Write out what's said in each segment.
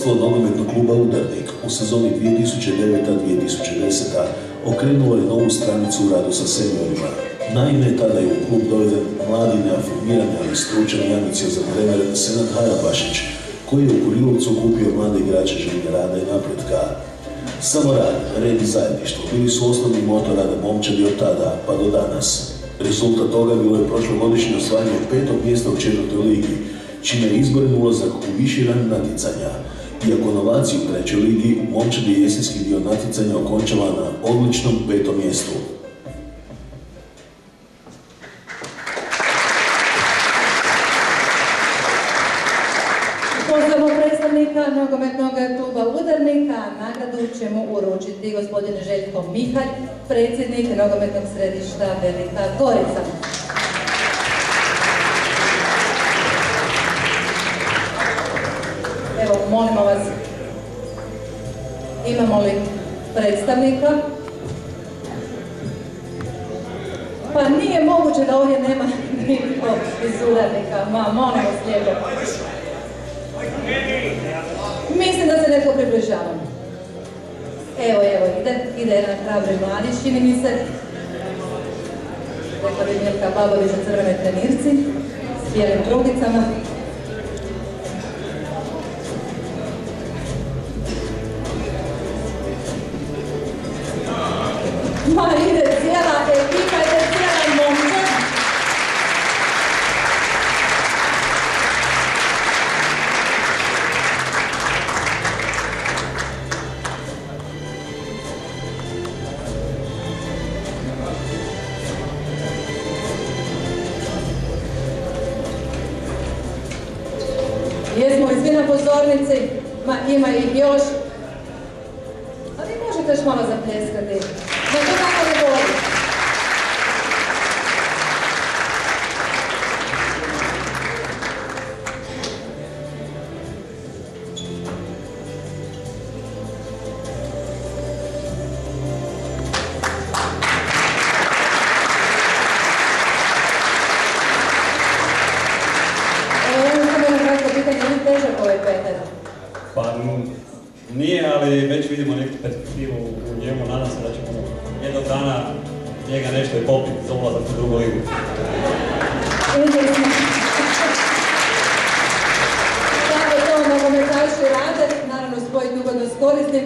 Vodstvo nogometnog kluba Udarnik u sezoni 2009-2010 okrenulo je novu stranicu u radu sa seniorima. Naime, tada je u klub doveden mladi, neafirmirani, ali stručan i ambiciozan trener Senad Harabašić, koji je u Kurilovcu kupio mlade igrače željne rada i napretka. Samo rad, red i zajedništvo bili su osnovni motor rada momčadi od tada pa do danas. Rezultat toga bilo je prošlogodišnje osvajanje 5. mjesta u 4. ligi, čime je izboren ulazak u viši rang natjecanja. Iako novaciju u 3. ligi, momčadi je jesenski dio natjecanja okončala na odličnom 5. mjestu. Pozdravimo predstavnika nogometnog kluba Udarnika. Nagradu ćemo uručiti gospodin Željko Mihalj, predsjednik nogometnog središta Velika Gorica. Evo, molimo vas, imamo li predstavnika? Pa nije moguće da ovdje nema niko iz Udarnika, molim vas lijepo. Mislim da se netko približava. Evo, ide jedan hrabri mladić, čini mi se. Rekla bi Milka Babović u crvenoj trenirci, s bijelim trugicama. Ma ide cijela ekipa, ide cijela momčad. Jesmo li svi na pozornici? Ma ima ih još. A vi možete još malo zapljeskati. Da to tako ne boli. Pa nije, ali već vidimo neku perspektivu u njemu. Nadam se da ćemo jednog dana njega nešto i popiti za ulazak u drugu ligu. Tako to nogometaši rade, naravno spojiti ugodno s korisnim.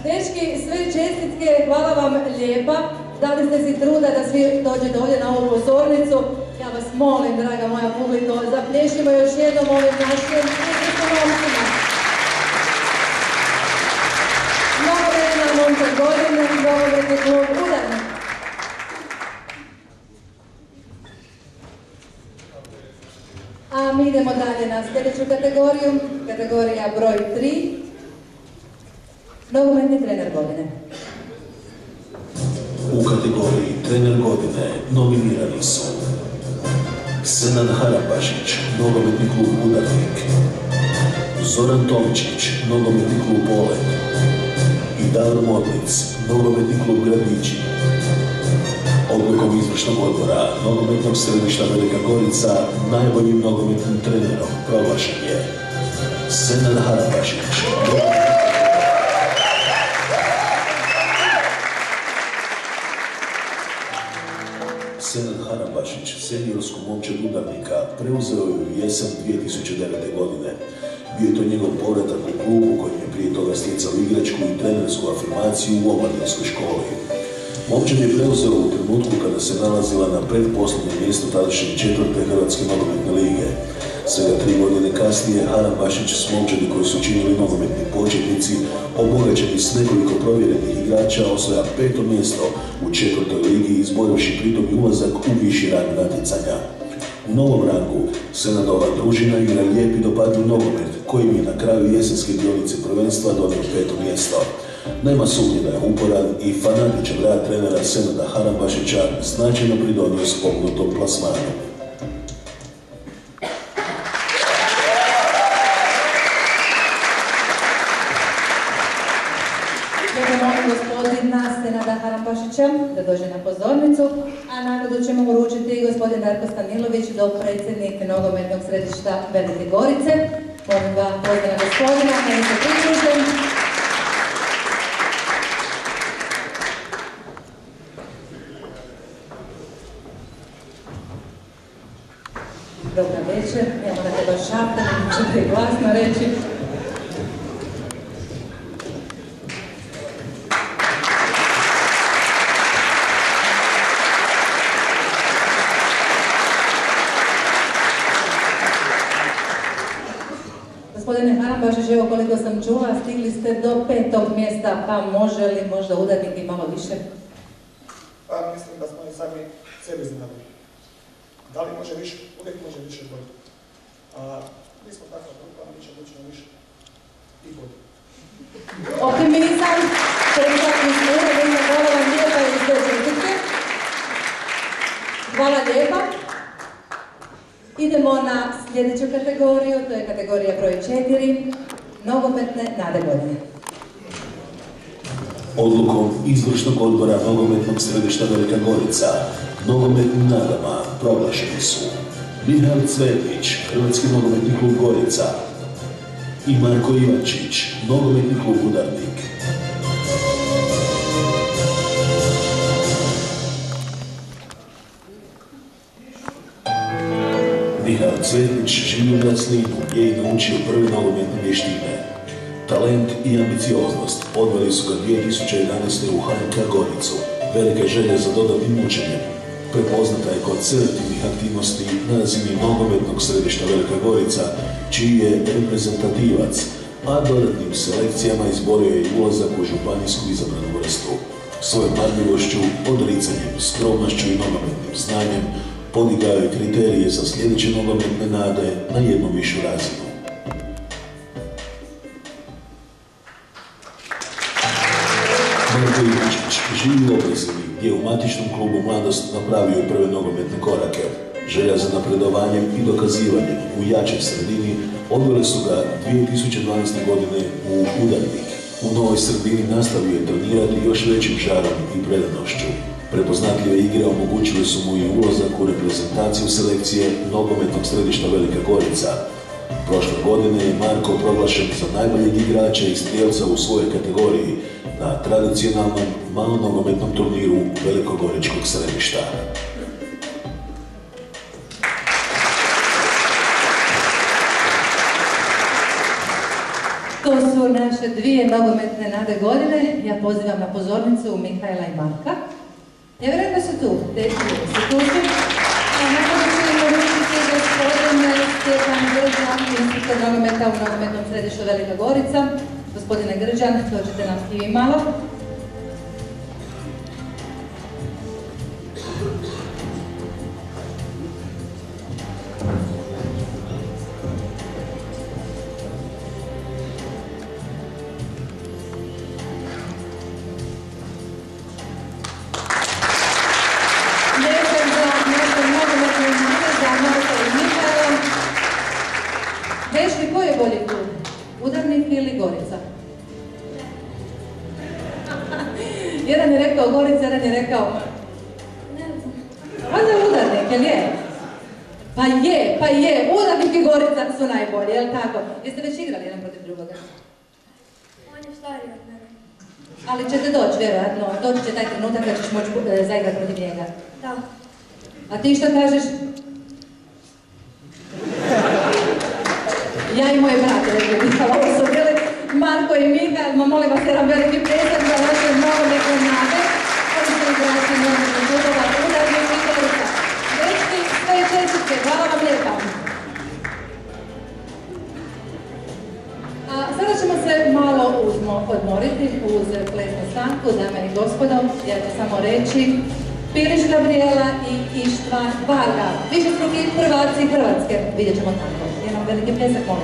Dečki, sve čestitke, hvala vam lijepa. Dali ste si truda da svi dođete ovdje na ovu pozornicu. Ja vas molim, draga moja publiko, zaplješimo još jednom ovim našim momcima. Nogometna momčad godine, nogometni klub Udarnik. A mi idemo dalje na sljedeću kategoriju, kategorija broj 3, nogometni trener godine. U kategoriji trener godine nominirani su Senad Harabašić, nogometni klub Udarnik, Zoran Tomčić, nogometni klub Oleg i Davor Modlic, nogometni klub Gradići. Odlukom izvršnog odbora nogometnog središta Velika Gorica najboljim nogometnim trenerom proglašen je Senad Harabašić. Senad Harabašić, seniorsku momčad Udarnika, preuzeo je u jesen 2009. godine. Bio je to njegov povratak u klubu kojim je prije toga stjecao igračku i trenersku afirmaciju u omladinskoj školi. Momčad je preuzeo u trenutku kada se nalazila na pretposljednjem mjestu tadašnje 4. Hrvatske nogometne lige. Svega 3 godine kasnije Harabašić s momčadi koji su činili nogometni početnici, obogaćeni s nekoliko provjerenih igrača, osvaja 5. mjesto u 4. ligi, izborivši pritom i ulazak u viši rang natjecanja. U novom rangu Senadova družina igra lijep i dopadljiv nogomet, kojim je na kraju jesenske dionice prvenstva donio 5. mjesto. Nema sumnje da je uporan i fanatičan rad trenera Senada Harabašića značajno pridonio spomnutom plasmanu. Gospodina Senada Harabašića da dođe na pozornicu, a nagradu ćemo uručiti gospodin Darko Stanilović, dopredsjednik nogometnog središta Velike Gorice. Molim ga, pozdravljena gospodina, meni se pridružujem. Dobra večer, ja morate baš šaptati, ćete i glasno reći. Gospodine Harambašić, evo koliko sam čula, stigli ste do 5. mjesta, pa može li možda udarnik i malo više? Pa mislim da smo i sami sebi znali. Da li može više? Uvijek može više bolje. Mi smo takva grupa, mi ćemo ući na više i bolje. Optimizam, prekrasni smjer, hvala vam lijepa i sve čestitke. Hvala lijepa. Idemo na sljedeću kategoriju, to je kategorija broj 4, nogometne nade godine. Odlukom izvršnog odbora nogometnog središta Velika Gorica, nogometnim nadama proglašeni su Mihael Cvetnić, Hrvatski nogometni klub Gorica i Marko Ivančić, nogometni klub Udarnik. Mihael Cvetnić živi u Braclinu gdje je naučio prve nogometne vještine. Talent i ambicioznost odveli su ga 2011. u HNK Goricu. Velika želja za dodatnim učenjem prepoznata je kod selektivnih aktivnosti na razini nogometnog središta Velika Gorica, čiji je reprezentativac, a dodatnim selekcijama izborio je i ulazak u županijsku izabranu vrstu. Svojom marljivošću, odricanjem, skromnošću i nogometnim znanjem podigao je kriterije za sljedeće nogometne nade na jednu višu razinu. Marko Ivančić živi u Obrezini gdje je u matičnom klubu Mladost napravio prve nogometne korake. Želja za napredovanjem i dokazivanjem u jačoj sredini odvele su ga 2012. godine u Udarnik. U novoj sredini nastavio je trenirati još većim žarom i predanošću. Prepoznatljive igre omogućile su mu i ulazak u reprezentaciju selekcije nogometnog središta Velika Gorica. Prošle godine je Marko proglašen za najboljeg igrača i strijelca u svojoj kategoriji na tradicionalnom malom nogometnom turniru Velikogoričkog središta. To su naše dvije nogometne nade godine. Ja pozivam na pozornicu Mihajla i Marka. Ja vjerujem da su tu, dečki su tu. A nakon ću im poručiti gospodine Stjepan Grđan, instruktor nogometa u nogometnom središtu Velika Gorica. Gospodine Grđan, dođete nam i vi malo. Dečki, koji je bolji klub? Udarnik ili Gorica? Jedan je rekao Gorica, jedan je rekao... Valjda Udarnik, jel je? Pa je, Udarnik i Gorica su najbolji, jel tako? Jeste već igrali jedan protiv drugoga? On je stariji od mene. Ali ćete doći, vjerojatno, doći će taj trenutak da ćeš moći zaigrati protiv njega. Da. A ti što kažeš? Ja i moj brat, ovo su bili Marko i Mihael, molim vas jedan veliki pljesak za vaše nogometne nade. Oni su igrači nogometnih klubova Udarnik i Gorica. Dečki, sve čestitke, hvala vam lijepa. A sada ćemo se malo odmoriti uz plesnu stanku, dame i gospodo. Ja ću samo reći Pilić Gabriela i Ištvan Varga, višestruki prvaci Hrvatske. Vidjet ćemo tako. Jedan veliki pljesak, molim.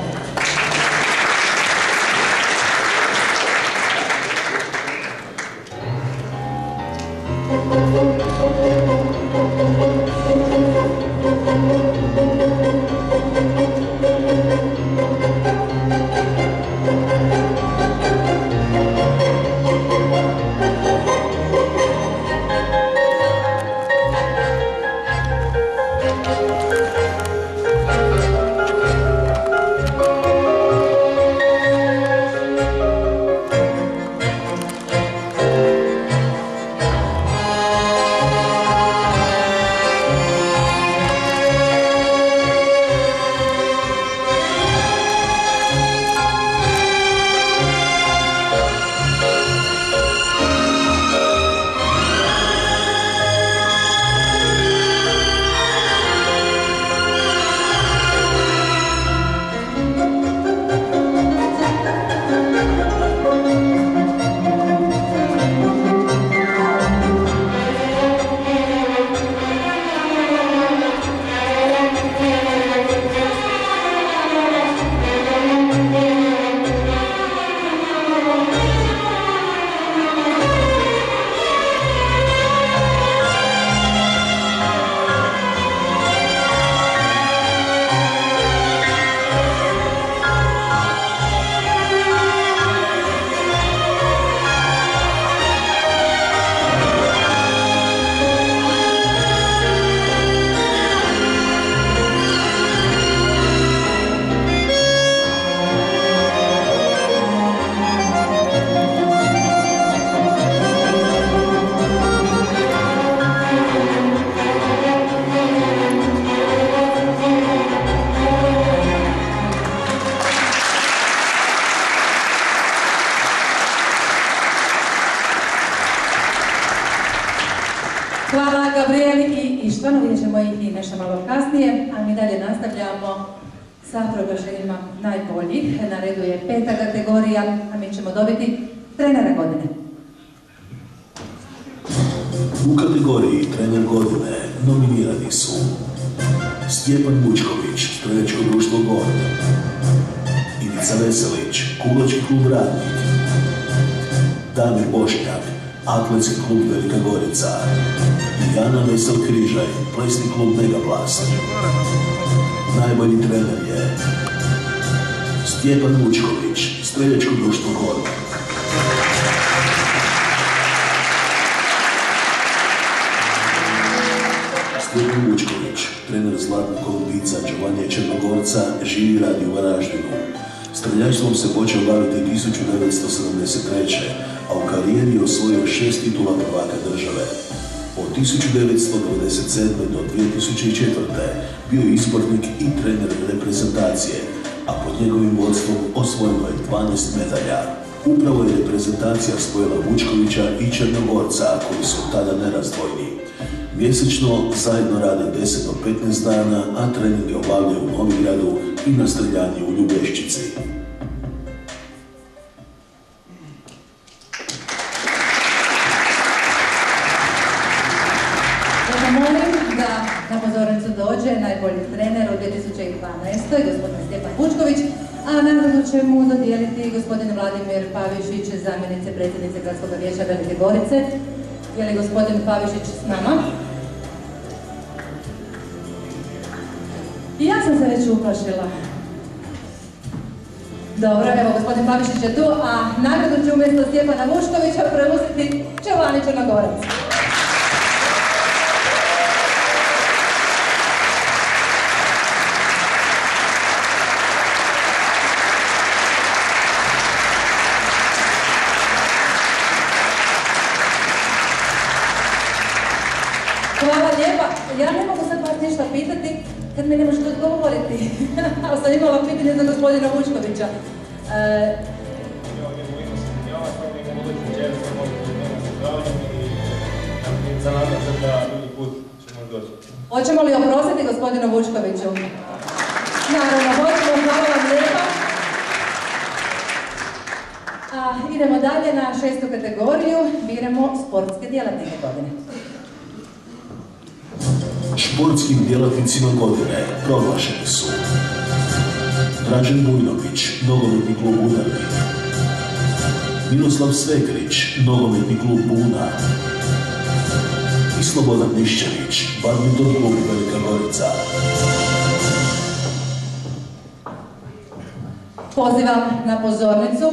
Hvala Gabrieli i Ištvanu, vidjet ćemo ih i nešto malo kasnije, a mi dalje nastavljamo sa proglašenjima najboljih. Na redu je 5. kategorija, a mi ćemo dobiti trenera godine. U kategoriji trener godine nominirani su Stjepan Vučković, streljačko društvo Gorn, Ivica Veselić, kuglački klub Radnik, Damir Bošnjak, atletski klub Velika Gorica i Jana Vesel Križaj, plesni klub Megaplast. Najbolji trener je Stjepan Vučković, streljačko društvo Gorn. Stjepan Vučković, trener zlatnog olimpijca Giovannija Črnogorca, živi i radi u Varaždinu. Streljaštvom se počeo baviti 1973. a u karijeri je osvojio 6 titula prvaka države. Od 1997. do 2004. bio je izbornik i trener reprezentacije, a pod njegovim vodstvom osvojeno je 12 medalja. Upravo je reprezentacija spojila Vučkovića i Črnogorca, koji su tada nerazdvojni. Mjesečno zajedno rade 10 do 15 dana, a treninge obavljaju u Novigradu i na streljanju u Ljubeščici. Molim da na pozornicu dođe najbolji trener u 2012. gospodin Stjepan Vučković, a nagradu će mu dodijeliti gospodin Vladimir Pavišić, zamjenice predsjednice Gradskog vijeća Velike Gorice. Je li gospodin Pavišić s nama? I ja sam se već uplašila. Dobro, evo gospodin Pavišić je tu, a nagradu će umjesto Stjepana Vučkovića preuzeti Giovanni Črnogorac. Hvala lijepa. Ja ne mogu sad vas ništa pitati kad mi ne možete odgovoriti. Ali sam imala pitanje za gospodina Vučkovića. Hoćemo li oprostiti gospodinu Vučkoviću? Naravno, hoćemo. Hvala vam lijepa. Idemo dalje na 6. kategoriju. Biramo sportske djelatnike godine. Športskim djelatnicima godine proglašeni su Dražen Bujnović, nogometni klub Udarnik, Miroslav Svekrić, nogometni klub Buna i Slobodan Mišćević, badminton klub Velika Gorica. Pozivam na pozornicu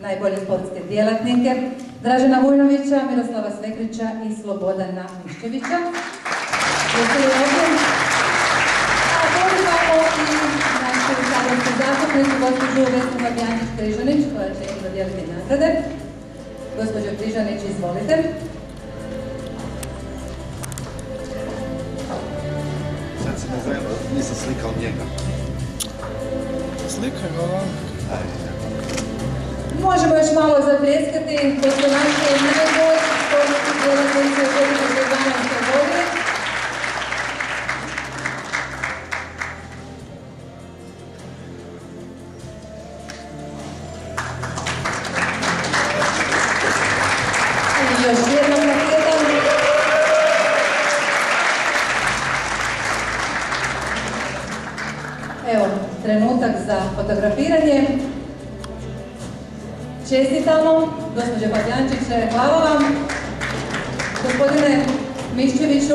najbolje sportske djelatnike Dražena Vujnovića, Miroslava Svekrića i Slobodana Mišćevića. Pozivamo i našu saborsku zastupnicu, gospođu Vesnu Fabijančić-Križanić, koja će im dodijeliti nagrade. Gospođo Križanić, izvolite. Sad se ne znam, nisam slikao njega. Slikaj ga vam. Možemo još malo zapljeskati, to su naše najbolji sportski djelatnici u 2012. godine. Još jednom nakretan. Evo, trenutak za fotografiranje. Čestitamo, gospođo Fabijančić, hvala vam. Gospodine Mišćeviću.